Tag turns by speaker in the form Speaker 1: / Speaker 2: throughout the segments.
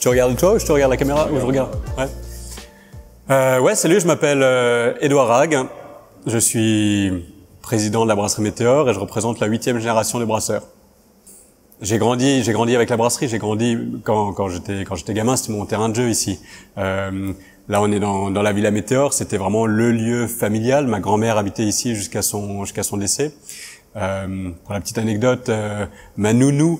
Speaker 1: Tu regardes toi ou je te regarde la caméra ou je regarde? Ouais, salut, je m'appelle Édouard Hague. Je suis président de la brasserie Météor et je représente la 8e génération de brasseurs. J'ai grandi avec la brasserie. J'ai grandi quand j'étais gamin, c'était mon terrain de jeu ici. Là, on est dans la villa Météor. C'était vraiment le lieu familial. Ma grand-mère habitait ici jusqu'à son décès. Pour la petite anecdote, ma nounou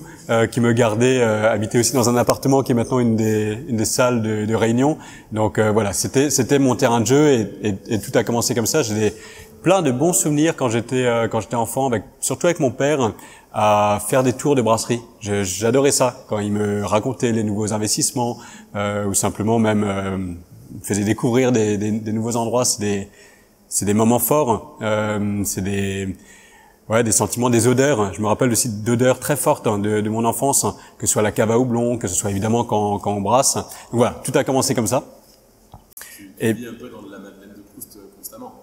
Speaker 1: qui me gardait habitait aussi dans un appartement qui est maintenant une des salles de réunion. Donc voilà, c'était mon terrain de jeu et tout a commencé comme ça. J'ai plein de bons souvenirs quand j'étais enfant, surtout avec mon père, à faire des tours de brasserie. J'adorais ça quand il me racontait les nouveaux investissements ou simplement même me faisait découvrir des nouveaux endroits. C'est des moments forts. C'est des sentiments, des odeurs. Je me rappelle aussi d'odeurs très fortes de mon enfance, que ce soit la cave à houblon, que ce soit évidemment quand on brasse. Donc voilà, tout a commencé comme ça.
Speaker 2: Tu vis un peu dans de la Madeleine de Proust constamment.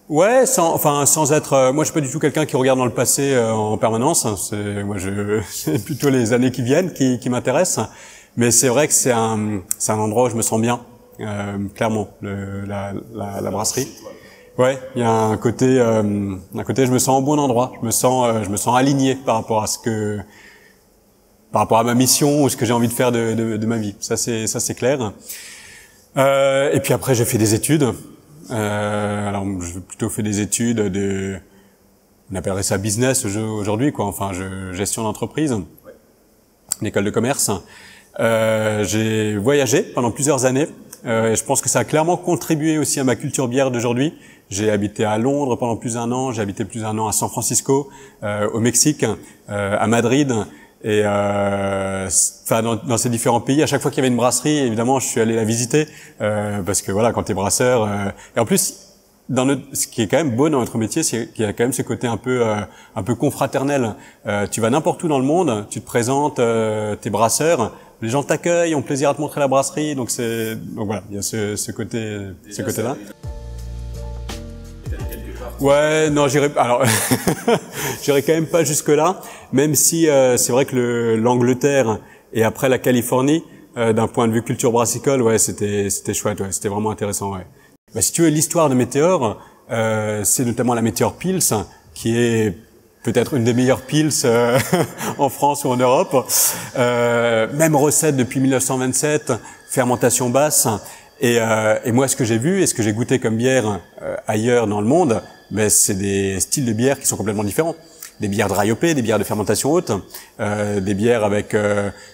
Speaker 1: Ouais, sans être. Moi, je suis pas du tout quelqu'un qui regarde dans le passé en permanence. C'est plutôt les années qui viennent qui m'intéressent. Mais c'est vrai que c'est un endroit où je me sens bien, clairement, la brasserie. Ouais, il y a un côté, je me sens au bon endroit. Je me sens aligné par rapport à ma mission ou ce que j'ai envie de faire de ma vie. Ça c'est clair. Et puis après, j'ai fait des études. Alors, j'ai plutôt fait des études on appellerait ça business aujourd'hui, quoi. Enfin, gestion d'entreprise, une école de commerce. J'ai voyagé pendant plusieurs années. Et je pense que ça a clairement contribué aussi à ma culture bière d'aujourd'hui. J'ai habité à Londres pendant plus d'un an, j'ai habité plus d'un an à San Francisco, au Mexique, à Madrid, et dans ces différents pays. À chaque fois qu'il y avait une brasserie, évidemment, je suis allé la visiter parce que voilà, quand t'es brasseur, et en plus, ce qui est quand même beau dans notre métier, c'est qu'il y a quand même ce côté un peu confraternel. Tu vas n'importe où dans le monde, tu te présentes, t'es brasseur. Les gens t'accueillent, ont plaisir à te montrer la brasserie, donc voilà, il y a ce côté-là. Ouais, non, j'irai quand même pas jusque là, même si c'est vrai que l'Angleterre et après la Californie, d'un point de vue culture brassicole, ouais, c'était chouette, ouais, c'était vraiment intéressant, ouais. Bah, si tu veux, l'histoire de Météor, c'est notamment la Météor Pils, qui est peut-être une des meilleures pils en France ou en Europe. Même recette depuis 1927, fermentation basse. Et moi, ce que j'ai vu et ce que j'ai goûté comme bière ailleurs dans le monde, c'est des styles de bière qui sont complètement différents. Des bières dry hopées, des bières de fermentation haute, des bières avec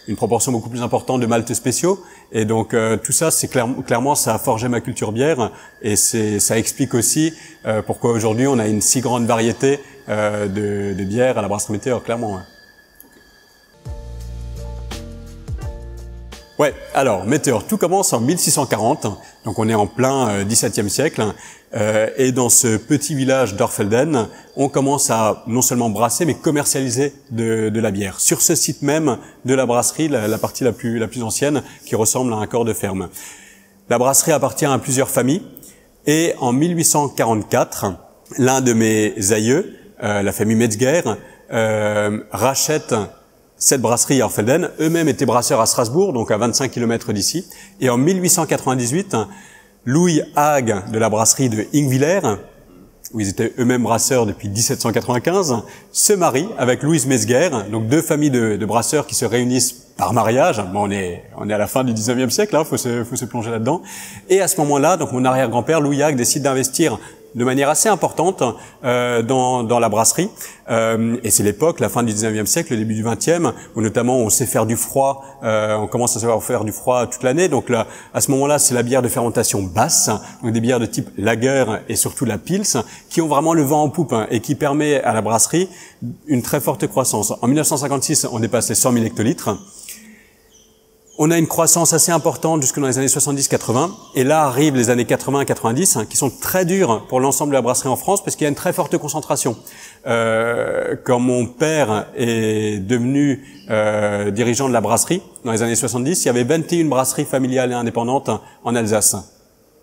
Speaker 1: une proportion beaucoup plus importante de maltes spéciaux. Et donc tout ça, c'est clairement, ça a forgé ma culture bière. Et ça explique aussi pourquoi aujourd'hui on a une si grande variété de bières à la brasserie Météor, clairement. Ouais. Ouais, alors Météor, tout commence en 1640, donc on est en plein XVIIe siècle, et dans ce petit village d'Orfelden, on commence à non seulement brasser, mais commercialiser de la bière. Sur ce site même de la brasserie, la partie la plus ancienne, qui ressemble à un corps de ferme. La brasserie appartient à plusieurs familles, et en 1844, l'un de mes aïeux, la famille Metzger, rachète cette brasserie à Orfelden. Eux-mêmes étaient brasseurs à Strasbourg, donc à 25 km d'ici. Et en 1898, Louis Hague de la brasserie de Ingwiller, où ils étaient eux-mêmes brasseurs depuis 1795, se marie avec Louise Metzger, donc deux familles de brasseurs qui se réunissent par mariage. Bon, on est à la fin du 19e siècle, hein, faut se plonger là-dedans. Et à ce moment-là, donc mon arrière-grand-père, Louis Hague, décide d'investir de manière assez importante dans la brasserie. Et c'est l'époque, la fin du 19e siècle, le début du 20e, où notamment on sait faire du froid, on commence à savoir faire du froid toute l'année. Donc là, à ce moment-là, c'est la bière de fermentation basse, donc des bières de type lager et surtout la pils, qui ont vraiment le vent en poupe et qui permet à la brasserie une très forte croissance. En 1956, on dépasse les 100 000 hectolitres. On a une croissance assez importante jusque dans les années 70-80. Et là arrivent les années 80 et 90, qui sont très dures pour l'ensemble de la brasserie en France, parce qu'il y a une très forte concentration. Quand mon père est devenu dirigeant de la brasserie, dans les années 70, il y avait 21 brasseries familiales et indépendantes en Alsace.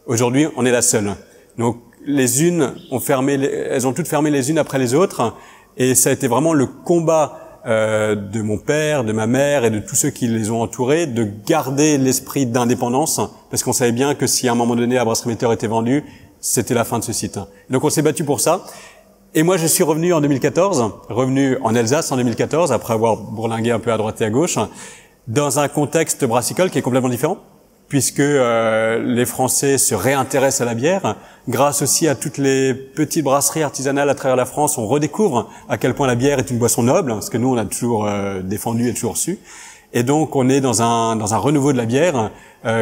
Speaker 1: Aujourd'hui, on est la seule. Donc, elles ont toutes fermé les unes après les autres. Et ça a été vraiment le combat de mon père, de ma mère et de tous ceux qui les ont entourés, de garder l'esprit d'indépendance, parce qu'on savait bien que si à un moment donné la brasserie Météor était vendue, c'était la fin de ce site. Donc on s'est battu pour ça. Et moi je suis revenu en 2014, revenu en Alsace en 2014, après avoir bourlingué un peu à droite et à gauche, dans un contexte brassicole qui est complètement différent, puisque les Français se réintéressent à la bière. Grâce aussi à toutes les petites brasseries artisanales à travers la France, on redécouvre à quel point la bière est une boisson noble, ce que nous on a toujours défendu et toujours su. Et donc on est dans un renouveau de la bière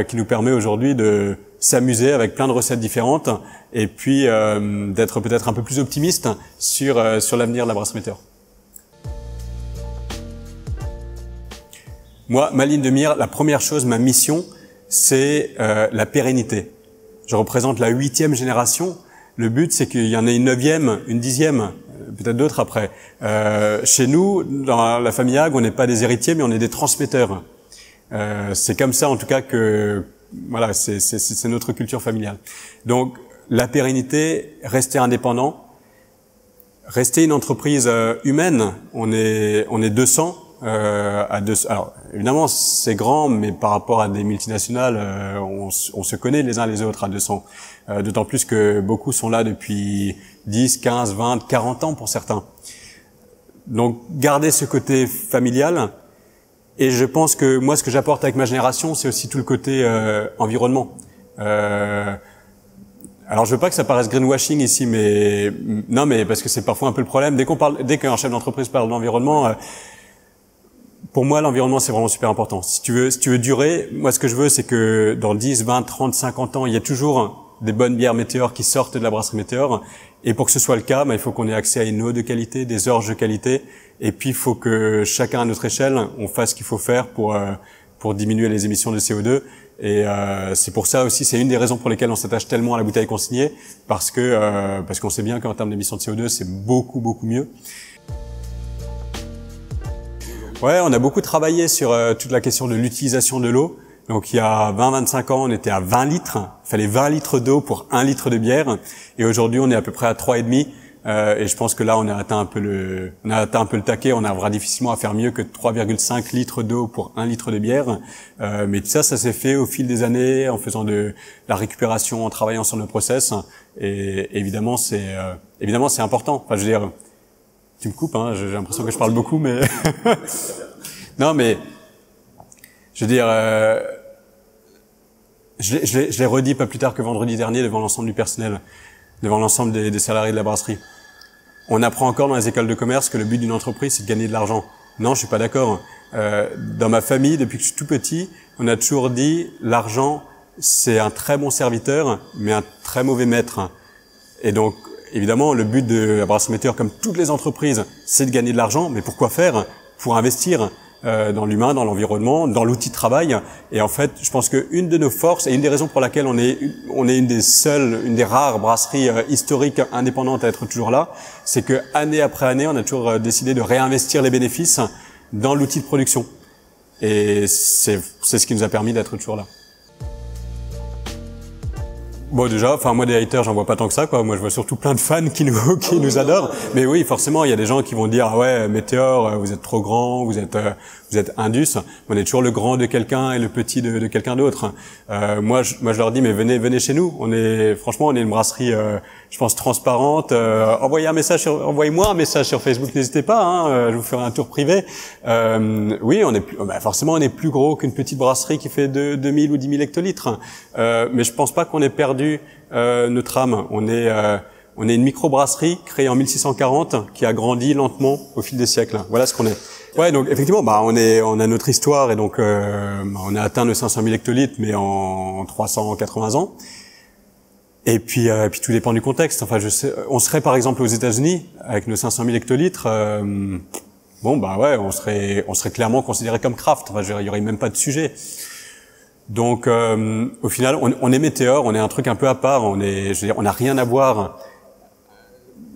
Speaker 1: qui nous permet aujourd'hui de s'amuser avec plein de recettes différentes et puis d'être peut-être un peu plus optimiste sur l'avenir de la brasserie Météor. Moi, ma ligne de mire, la première chose, ma mission, c'est la pérennité. Je représente la 8e génération. Le but, c'est qu'il y en ait une 9e, une 10e, peut-être d'autres après. Chez nous, dans la famille Hague, on n'est pas des héritiers, mais on est des transmetteurs. C'est comme ça, en tout cas, que voilà, c'est notre culture familiale. Donc, la pérennité, rester indépendant, rester une entreprise humaine. On est 200. Alors évidemment c'est grand, mais par rapport à des multinationales, on se connaît les uns les autres à 200. D'autant plus que beaucoup sont là depuis 10, 15, 20, 40 ans pour certains. Donc garder ce côté familial. Et je pense que moi ce que j'apporte avec ma génération, c'est aussi tout le côté environnement. Alors je veux pas que ça paraisse greenwashing ici, mais non, mais parce que c'est parfois un peu le problème. Dès qu'un chef d'entreprise parle d'environnement, pour moi, l'environnement, c'est vraiment super important. Si tu veux durer, moi, ce que je veux, c'est que dans 10, 20, 30, 50 ans, il y a toujours des bonnes bières Météor qui sortent de la brasserie Météor. Et pour que ce soit le cas, il faut qu'on ait accès à une eau de qualité, des orges de qualité. Et puis, il faut que chacun à notre échelle, on fasse ce qu'il faut faire pour diminuer les émissions de CO2. Et c'est pour ça aussi, c'est une des raisons pour lesquelles on s'attache tellement à la bouteille consignée, parce qu'on sait bien qu'en termes d'émissions de CO2, c'est beaucoup, beaucoup mieux. Ouais, on a beaucoup travaillé sur toute la question de l'utilisation de l'eau. Donc il y a 20-25 ans, on était à 20 litres. Il fallait 20 litres d'eau pour 1 litre de bière. Et aujourd'hui, on est à peu près à 3,5. Et je pense que là, on a atteint un peu le taquet. On arrivera difficilement à faire mieux que 3,5 litres d'eau pour 1 litre de bière. Mais tout ça s'est fait au fil des années, en faisant de la récupération, en travaillant sur nos process. Et évidemment, c'est important. Enfin, je veux dire, tu me coupes, hein, j'ai l'impression que je parle beaucoup, mais non, mais je veux dire, je l'ai redit pas plus tard que vendredi dernier devant l'ensemble du personnel, devant l'ensemble des salariés de la brasserie. On apprend encore dans les écoles de commerce que le but d'une entreprise, c'est de gagner de l'argent. Non, je suis pas d'accord. Dans ma famille, depuis que je suis tout petit, on a toujours dit l'argent, c'est un très bon serviteur, mais un très mauvais maître. Et donc, évidemment, le but de la brasserie Météor, comme toutes les entreprises, c'est de gagner de l'argent. Mais pourquoi faire? Pour investir dans l'humain, dans l'environnement, dans l'outil de travail. Et en fait, je pense qu'une de nos forces et une des raisons pour laquelle on est une des rares brasseries historiques indépendantes à être toujours là, c'est que année après année, on a toujours décidé de réinvestir les bénéfices dans l'outil de production. Et c'est ce qui nous a permis d'être toujours là. Bon, déjà, enfin, moi, des haters, j'en vois pas tant que ça, quoi. Moi, je vois surtout plein de fans qui nous adorent. Mais oui, forcément, il y a des gens qui vont dire, ah ouais, Météor, vous êtes trop grand, vous êtes Indus. On est toujours le grand de quelqu'un et le petit de quelqu'un d'autre. Moi, je leur dis, mais venez chez nous. Franchement, on est une brasserie, je pense, transparente. Envoyez-moi un message sur Facebook, n'hésitez pas, hein, je vous ferai un tour privé. Oui, forcément, on est plus gros qu'une petite brasserie qui fait 2000 ou 10 000 hectolitres. Mais je pense pas qu'on ait perdu notre âme. On est une microbrasserie créée en 1640 qui a grandi lentement au fil des siècles. Voilà ce qu'on est. Ouais, donc effectivement, on a notre histoire et donc on a atteint nos 500 000 hectolitres, mais en 380 ans. Et puis tout dépend du contexte. Enfin, on serait par exemple aux États-Unis avec nos 500 000 hectolitres. Ouais, on serait clairement considéré comme craft. Enfin, il y aurait même pas de sujet. Donc, au final, on est Météor, on est un truc un peu à part. On n'a rien à voir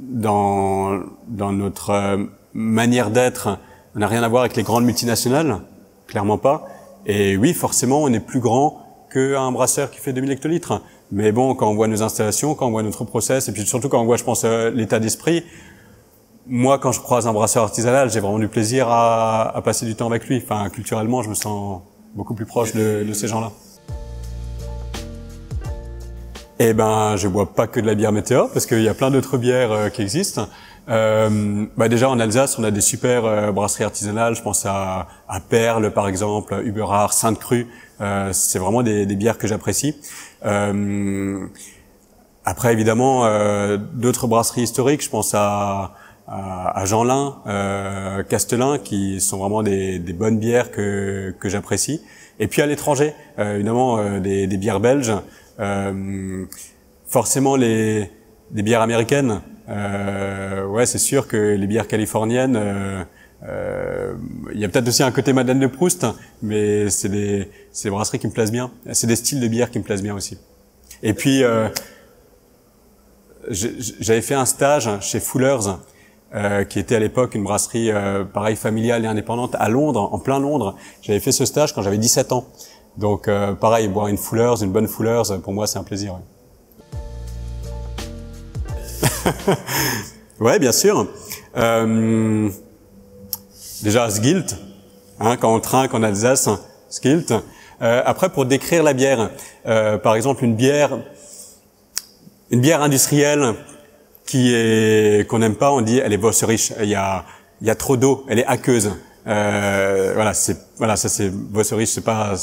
Speaker 1: dans notre manière d'être. On n'a rien à voir avec les grandes multinationales, clairement pas. Et oui, forcément, on est plus grand qu'un brasseur qui fait 2000 hectolitres. Mais bon, quand on voit nos installations, quand on voit notre process, et puis surtout quand on voit, je pense, l'état d'esprit, moi, quand je croise un brasseur artisanal, j'ai vraiment du plaisir à passer du temps avec lui. Enfin, culturellement, je me sens beaucoup plus proche de ces gens-là. Eh ben, je bois pas que de la bière Météor, parce qu'il y a plein d'autres bières qui existent. Déjà en Alsace, on a des super brasseries artisanales. Je pense à Perle, par exemple, Uberard, Sainte-Crue. C'est vraiment des bières que j'apprécie. Après, évidemment, d'autres brasseries historiques. Je pense à Jeanlin, Castelin, qui sont vraiment des bonnes bières que j'apprécie. Et puis à l'étranger, évidemment, des bières belges. Forcément des bières américaines. Ouais, c'est sûr que les bières californiennes, il y a peut-être aussi un côté Madeleine de Proust, mais c'est des brasseries qui me plaisent bien. C'est des styles de bières qui me plaisent bien aussi. Et puis j'avais fait un stage chez Fuller's, qui était à l'époque une brasserie pareil familiale et indépendante à Londres, en plein Londres. J'avais fait ce stage quand j'avais 17 ans. Donc pareil, boire une Fuller's, une bonne Fuller's, pour moi c'est un plaisir. Ouais. Ouais, bien sûr. Déjà Sgilt, hein, quand on trinque en Alsace, Sgilt. Après, pour décrire la bière, par exemple une bière industrielle qu'on n'aime pas, on dit elle est Wasserich. Il y a trop d'eau, elle est aqueuse. Ça c'est Wasserich, c'est pas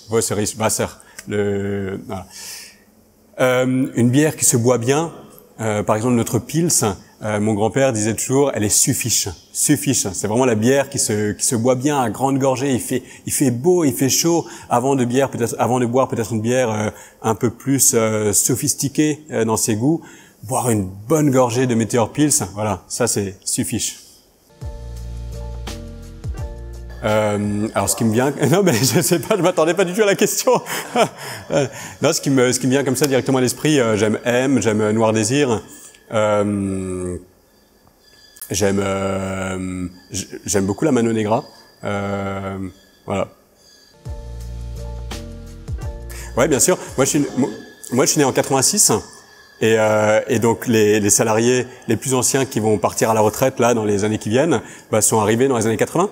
Speaker 1: Wasserich, Wasser. Voilà. Une bière qui se boit bien, par exemple notre Pils, mon grand-père disait toujours, elle est suffiche. Suffiche, c'est vraiment la bière qui se boit bien à grande gorgée. Il fait beau, il fait chaud avant de boire peut-être une bière un peu plus sophistiquée dans ses goûts. Boire une bonne gorgée de Météor Pils, voilà, ça c'est suffiche. Alors ce qui me vient, non mais je sais pas, je m'attendais pas du tout à la question. Non, ce qui me vient comme ça directement à l'esprit, j'aime M, j'aime Noir Désir, j'aime beaucoup la Mano Negra, voilà. Ouais, bien sûr. Moi je suis né en 86. Et donc les salariés les plus anciens qui vont partir à la retraite là dans les années qui viennent, sont arrivés dans les années 80.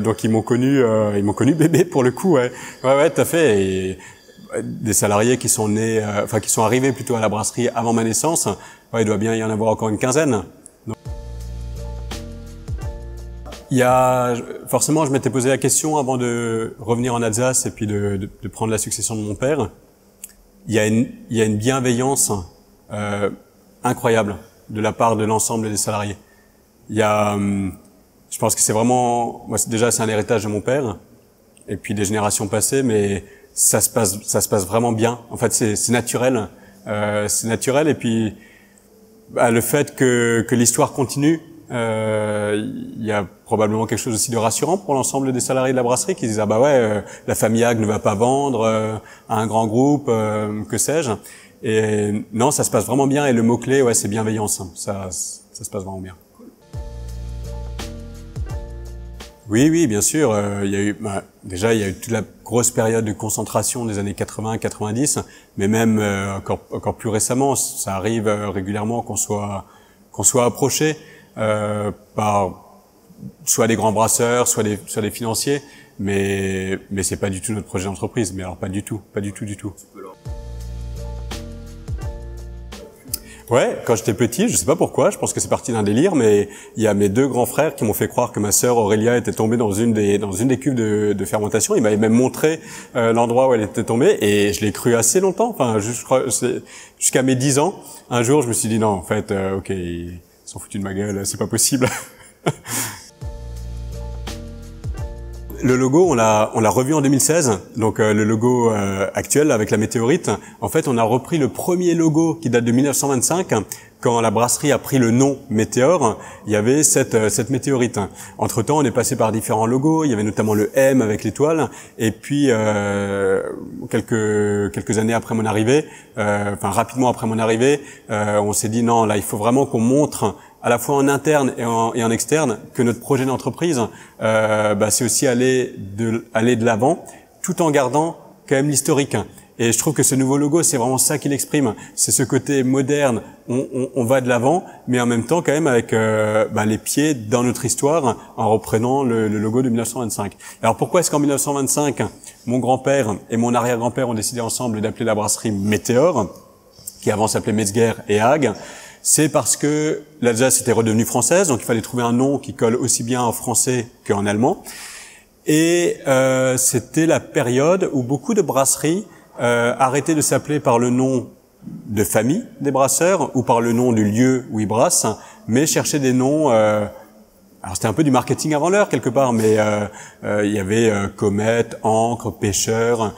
Speaker 1: Donc ils m'ont connu bébé pour le coup. Ouais, tout à fait. Et des salariés qui sont nés, qui sont arrivés plutôt à la brasserie avant ma naissance. Ouais, il doit bien y en avoir encore une quinzaine. Donc, forcément, je m'étais posé la question avant de revenir en Alsace et puis de prendre la succession de mon père. Il y a une bienveillance incroyable de la part de l'ensemble des salariés. Je pense que c'est vraiment, c'est un héritage de mon père et puis des générations passées, mais ça se passe vraiment bien. En fait, c'est naturel, et puis le fait que l'histoire continue, il y a probablement quelque chose aussi de rassurant pour l'ensemble des salariés de la brasserie qui disent la famille Hague ne va pas vendre à un grand groupe, que sais-je. Et non, ça se passe vraiment bien et le mot-clé, c'est bienveillance. Ça se passe vraiment bien. Oui, bien sûr. Il y a eu toute la grosse période de concentration des années 80-90, mais même encore plus récemment, ça arrive régulièrement qu'on soit approché par soit des grands brasseurs, soit des financiers, mais c'est pas du tout notre projet d'entreprise. Mais alors pas du tout. Ouais, quand j'étais petit, je sais pas pourquoi, je pense que c'est parti d'un délire, mais il y a mes deux grands frères qui m'ont fait croire que ma sœur Aurélia était tombée dans une des cuves de fermentation. Ils m'avaient même montré l'endroit où elle était tombée et je l'ai cru assez longtemps. Enfin, je crois jusqu'à mes 10 ans. Un jour, je me suis dit non, en fait, ok, ils sont foutus de ma gueule, c'est pas possible. Le logo, on l'a revu en 2016. Donc le logo actuel avec la météorite. En fait, on a repris le premier logo qui date de 1925. Quand la brasserie a pris le nom Météor, il y avait cette météorite. Entre-temps, on est passé par différents logos. Il y avait notamment le M avec l'étoile. Et puis quelques années après mon arrivée, rapidement après mon arrivée, on s'est dit non, là, il faut vraiment qu'on montre à la fois en interne et en externe que notre projet d'entreprise, c'est aussi aller de l'avant, tout en gardant quand même l'historique. Et je trouve que ce nouveau logo, c'est vraiment ça qui l'exprime. C'est ce côté moderne, on va de l'avant, mais en même temps quand même avec les pieds dans notre histoire en reprenant le logo de 1925. Alors pourquoi est-ce qu'en 1925, mon grand-père et mon arrière-grand-père ont décidé ensemble d'appeler la brasserie Météor, qui avant s'appelait Metzger et Hague? C'est parce que l'Alsace était redevenue française, donc il fallait trouver un nom qui colle aussi bien en français qu'en allemand. Et c'était la période où beaucoup de brasseries arrêtaient de s'appeler par le nom de famille des brasseurs ou par le nom du lieu où ils brassent, mais cherchaient des noms. Alors c'était un peu du marketing avant l'heure quelque part, mais il y avait Comète, Ancre, Pêcheur,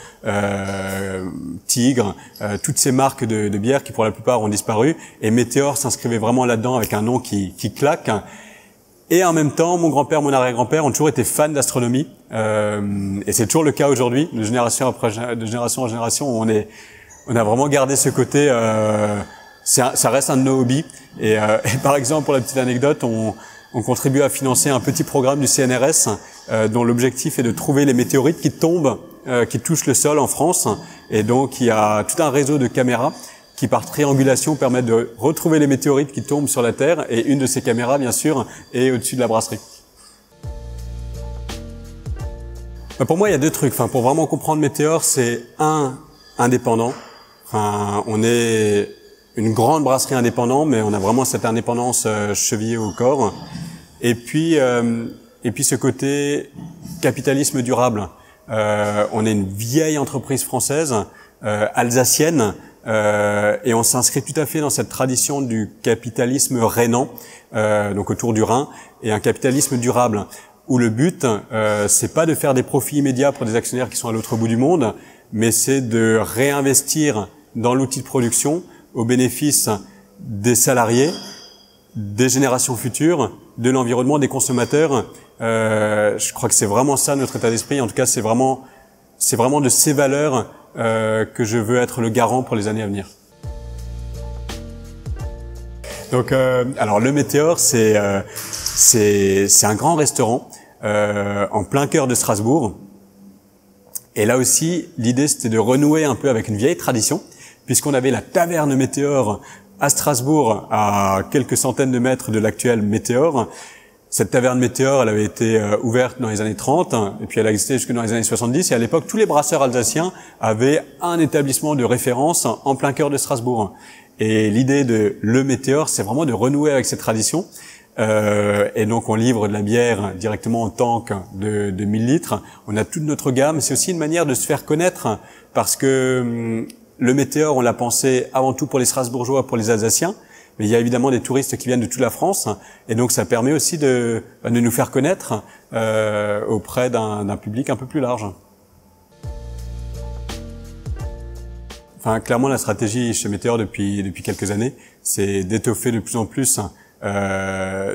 Speaker 1: Tigre, toutes ces marques de bière qui pour la plupart ont disparu. Et Météor s'inscrivait vraiment là-dedans avec un nom qui claque. Et en même temps, mon grand-père, mon arrière-grand-père ont toujours été fans d'astronomie. Et c'est toujours le cas aujourd'hui, de génération en génération. On a vraiment gardé ce côté. Ça reste un de nos hobbies. Et par exemple, pour la petite anecdote, on contribue à financer un petit programme du CNRS dont l'objectif est de trouver les météorites qui tombent, qui touchent le sol en France. Et donc, il y a tout un réseau de caméras qui, par triangulation, permettent de retrouver les météorites qui tombent sur la Terre. Et une de ces caméras, bien sûr, est au-dessus de la brasserie. Pour moi, il y a deux trucs. Pour vraiment comprendre Météor, c'est indépendant. On est une grande brasserie indépendante, mais on a vraiment cette indépendance chevillée au corps. Et puis ce côté capitalisme durable. On est une vieille entreprise française, alsacienne, et on s'inscrit tout à fait dans cette tradition du capitalisme rhénan, donc autour du Rhin, et un capitalisme durable, où le but, c'est pas de faire des profits immédiats pour des actionnaires qui sont à l'autre bout du monde, mais c'est de réinvestir dans l'outil de production au bénéfice des salariés, des générations futures, de l'environnement, des consommateurs. Je crois que c'est vraiment ça notre état d'esprit. En tout cas, c'est vraiment de ces valeurs que je veux être le garant pour les années à venir. Donc, alors le Météor, c'est un grand restaurant en plein cœur de Strasbourg. Et là aussi, l'idée c'était de renouer un peu avec une vieille tradition, puisqu'on avait la taverne Météor à Strasbourg, à quelques centaines de mètres de l'actuel Météor. Cette taverne Météor, elle avait été ouverte dans les années 30, et puis elle a existé jusque dans les années 70, et à l'époque, tous les brasseurs alsaciens avaient un établissement de référence en plein cœur de Strasbourg. Et l'idée de le Météor, c'est vraiment de renouer avec cette tradition. Et donc on livre de la bière directement en tank de 1000 litres. On a toute notre gamme. C'est aussi une manière de se faire connaître, parce que le Météor, on l'a pensé avant tout pour les Strasbourgeois, pour les Alsaciens. Mais il y a évidemment des touristes qui viennent de toute la France, et donc ça permet aussi de nous faire connaître auprès d'un public un peu plus large. Clairement, la stratégie chez Météor depuis quelques années, c'est d'étoffer de plus en plus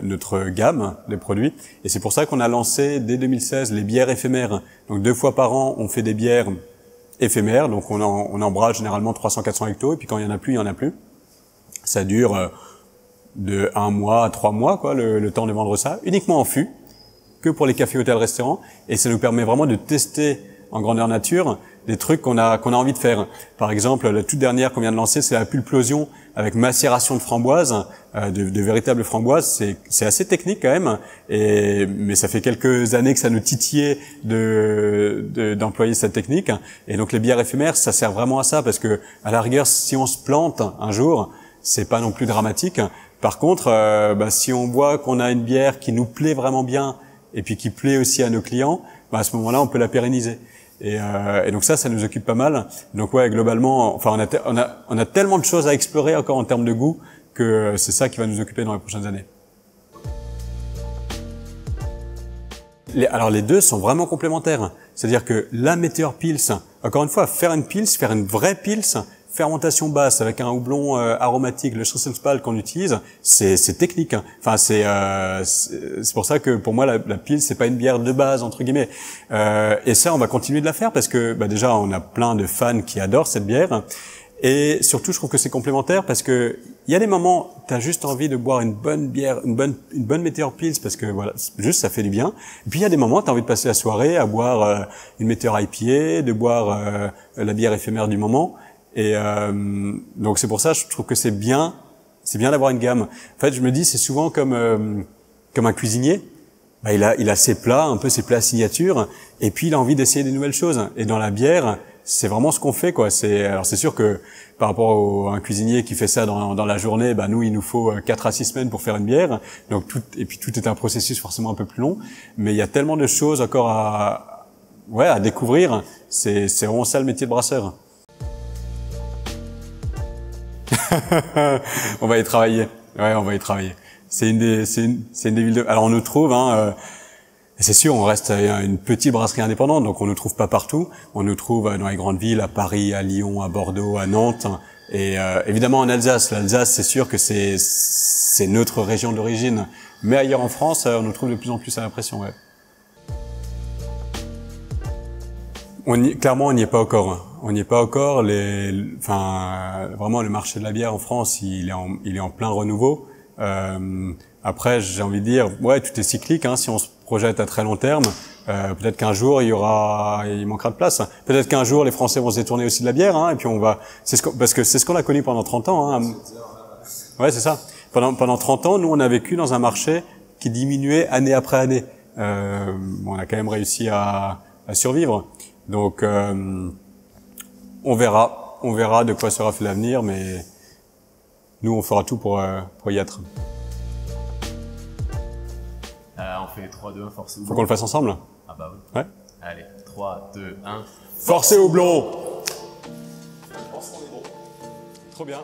Speaker 1: notre gamme de produits. Et c'est pour ça qu'on a lancé dès 2016 les bières éphémères. Donc 2 fois par an, on fait des bières éphémères. Donc on en brasse généralement 300-400 hectos, et puis quand il y en a plus, il y en a plus. Ça dure de 1 mois à 3 mois, le temps de vendre ça, uniquement en fût, que pour les cafés, hôtels, restaurants. Et ça nous permet vraiment de tester en grandeur nature des trucs qu'on a envie de faire. Par exemple, la toute dernière qu'on vient de lancer, c'est la pulplosion avec macération de framboises, de véritables framboises. C'est assez technique quand même, mais ça fait quelques années que ça nous titillait d'employer cette technique. Et donc les bières éphémères, ça sert vraiment à ça, parce que à la rigueur, si on se plante un jour, c'est pas non plus dramatique. Par contre, si on voit qu'on a une bière qui nous plaît vraiment bien, et puis qui plaît aussi à nos clients, à ce moment-là, on peut la pérenniser. Et donc ça nous occupe pas mal. Donc ouais, globalement, on a tellement de choses à explorer encore en termes de goût, que c'est ça qui va nous occuper dans les prochaines années. Alors les deux sont vraiment complémentaires. C'est-à-dire que la Météor Pils, encore une fois, faire une Pils, faire une vraie Pils, fermentation basse avec un houblon aromatique, le Schusselspal qu'on utilise, c'est technique. C'est pour ça que pour moi la Pils, c'est pas une bière de base entre guillemets. Et ça, on va continuer de la faire, parce que déjà on a plein de fans qui adorent cette bière. Et surtout, je trouve que c'est complémentaire, parce que il y a des moments, t'as juste envie de boire une bonne bière, une bonne Météor Pils, parce que voilà, juste ça fait du bien. Et puis il y a des moments, t'as envie de passer la soirée à boire une Météor IPA, de boire la bière éphémère du moment. Et donc c'est pour ça, je trouve que c'est bien C'est bien d'avoir une gamme. En fait, je me dis, c'est souvent comme un cuisinier. Bah, il a ses plats, un peu ses plats signature, et puis il a envie d'essayer des nouvelles choses. Et dans la bière, c'est vraiment ce qu'on fait, quoi. Alors c'est sûr que par rapport à un cuisinier qui fait ça dans la journée, bah nous, il nous faut 4 à 6 semaines pour faire une bière. Donc tout est un processus forcément un peu plus long. Mais il y a tellement de choses encore à découvrir. C'est vraiment ça le métier de brasseur. On va y travailler. Ouais, on va y travailler. C'est une des villes alors on nous trouve, c'est sûr, on reste une petite brasserie indépendante, donc on ne trouve pas partout. On nous trouve dans les grandes villes, à Paris, à Lyon, à Bordeaux, à Nantes, et évidemment en Alsace. L'Alsace, c'est sûr que c'est notre région d'origine, mais ailleurs en France, on nous trouve de plus en plus, à l'impression. Ouais. Clairement, on n'y est pas encore. On n'y est pas encore. Vraiment, le marché de la bière en France, il est en plein renouveau. Après, j'ai envie de dire, ouais, tout est cyclique. Si on se projette à très long terme, peut-être qu'un jour il manquera de place. Peut-être qu'un jour les Français vont se détourner aussi de la bière, et puis parce que c'est ce qu'on a connu pendant 30 ans. Ouais, c'est ça. Pendant 30 ans, nous, on a vécu dans un marché qui diminuait année après année. On a quand même réussi à survivre. Donc, on verra de quoi sera fait l'avenir, mais nous, on fera tout pour y être.
Speaker 2: On fait 3, 2, 1, force au blond.
Speaker 1: Faut qu'on le fasse ensemble?
Speaker 2: Ah bah oui.
Speaker 1: Ouais.
Speaker 2: Allez, 3, 2, 1.
Speaker 1: Forcez au blond! Je pense qu'on est bon. Trop bien.